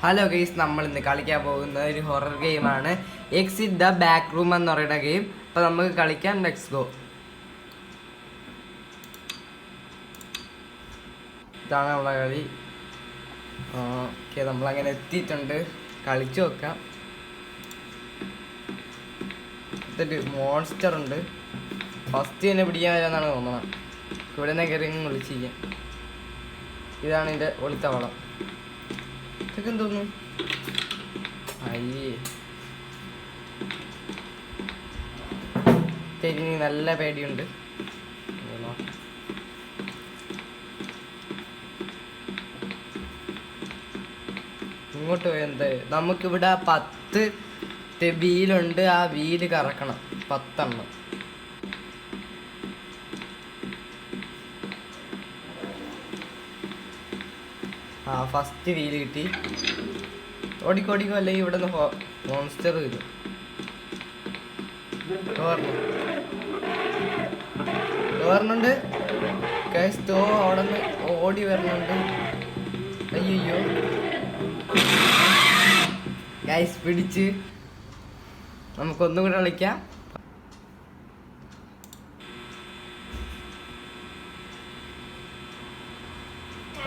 Hello guys, നമ്മൾ ഇന്ന് കളിക്കാൻ പോകുന്ന ഒരു ഹൊറർ ഗെയിമാണ് എക്സിറ്റ് ദ ബാക്ക് റൂം എന്ന് പറയുന്ന ഗെയിം. അപ്പോൾ നമുക്ക് കളിക്കാം. Let's go. ഇതാണ് നമ്മളെ കളി. ഓക്കെ, നമ്മളങ്ങനെ എത്തിയിട്ടുണ്ട്. കളിച്ചു നോക്കാം. ഇതൊരു മോൺസ്റ്റർ ഉണ്ട്. ഫസ്റ്റ് തന്നെ പിടിക്കാൻ വരാമെന്നാണ് തോന്നുന്നത്. ഇവിടെ നിന്ന് കയറി വിളിച്ചിരിക്കാം. ഇതാണ് ഇതിൻ്റെ ഒളിത്തവളം. ഇതൊക്കെ തോന്നുന്നു. അയ്യേ, തിരിഞ്ഞ് നല്ല പേടിയുണ്ട്. ഇങ്ങോട്ട് പോയത് നമുക്കിവിടെ 10 വീലുണ്ട്. ആ വീല് കറക്കണം 10 എണ്ണം. ഫസ്റ്റ് വീല് കിട്ടി. ഓടിക്കോടിക്കോ, അല്ലെങ്കിൽ ഇവിടെ നിന്ന് മോൺസ്റ്റർ വരും. ഓർമ്മയുണ്ട് സ്റ്റോ അവിടെ നിന്ന് ഓടി വരണുണ്ട്. അയ്യോ ഗൈസ്, പിടിച്ച് നമുക്കൊന്നും കൂടെ കളിക്കാം.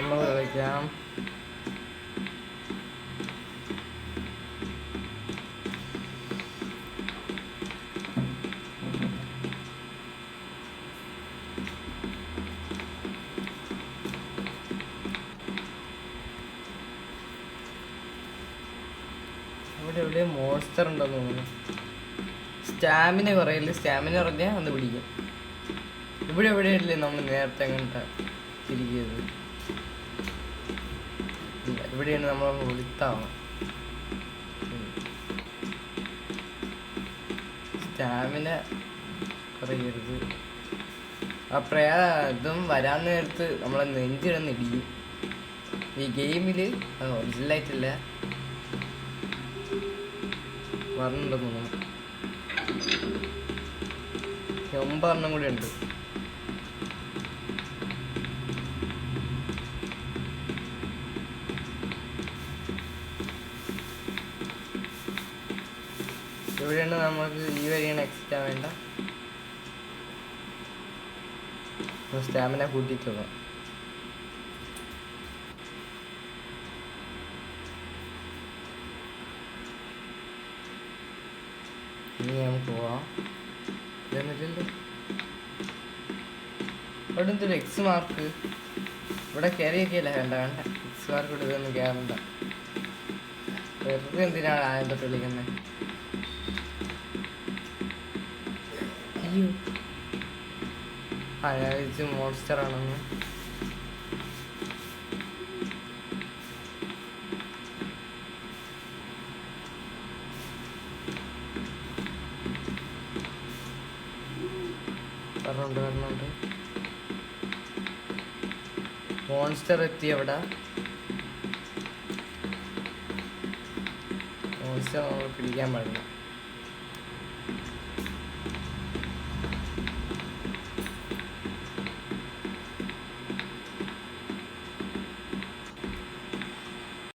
കളിക്കാം. ഇവിടെ മോൺസ്റ്റർ ഉണ്ടെന്ന് തോന്നുന്നു. സ്റ്റാമിന കുറയില്ല. സ്റ്റാമിന പറഞ്ഞാൽ ഒന്ന് പിടിക്കും. ഇവിടെ എവിടെയല്ലേ നമ്മൾ നേരത്തെ അങ്ങനത്തെ തിരിക്കുന്നത്. ഇവിടെയാണ് നമ്മൾ വിളിത്താവണം. സ്റ്റാമിന കുറയരുത്. ഇതും വരാൻ നേരത്ത് നമ്മളെ നെഞ്ചിടന്നിടിക്കും. ഈ ഗെയിമിൽ അത് ഒറിജിനലായിട്ടില്ല പറഞ്ഞിട്ടുണ്ടെന്ന് തോന്നുന്നു. 9 എണ്ണം കൂടി ഉണ്ട്. ഇവിടെയാണ് നമുക്ക് ഈ വഴിയാണ് എക്സിറ്റ് ആവേണ്ട. സ്റ്റാമിന കൂട്ടിയിട്ടുള്ള ഇനി നമുക്ക് പോവാം. ഇവിടെ എന്തൊരു എക്സ് മാർക്ക്. ഇവിടെ കയറിയൊക്കെയല്ല. വേണ്ട എക്സ് മാർക്ക് ഇവിടെ ഇതൊന്നും കയറണ്ട. വെറുതെ എന്തിനാണ് ആദ്യത്തെ വിളിക്കുന്നത്? അയ്യോ, ഞാൻ മോൺസ്റ്റർ ആണെന്ന്. വരണുണ്ട്. മോൺസ്റ്റർ എത്തി. അവിടെ മോൺസ്റ്റർ നമ്മൾ പിടിക്കാൻ പാടില്ല.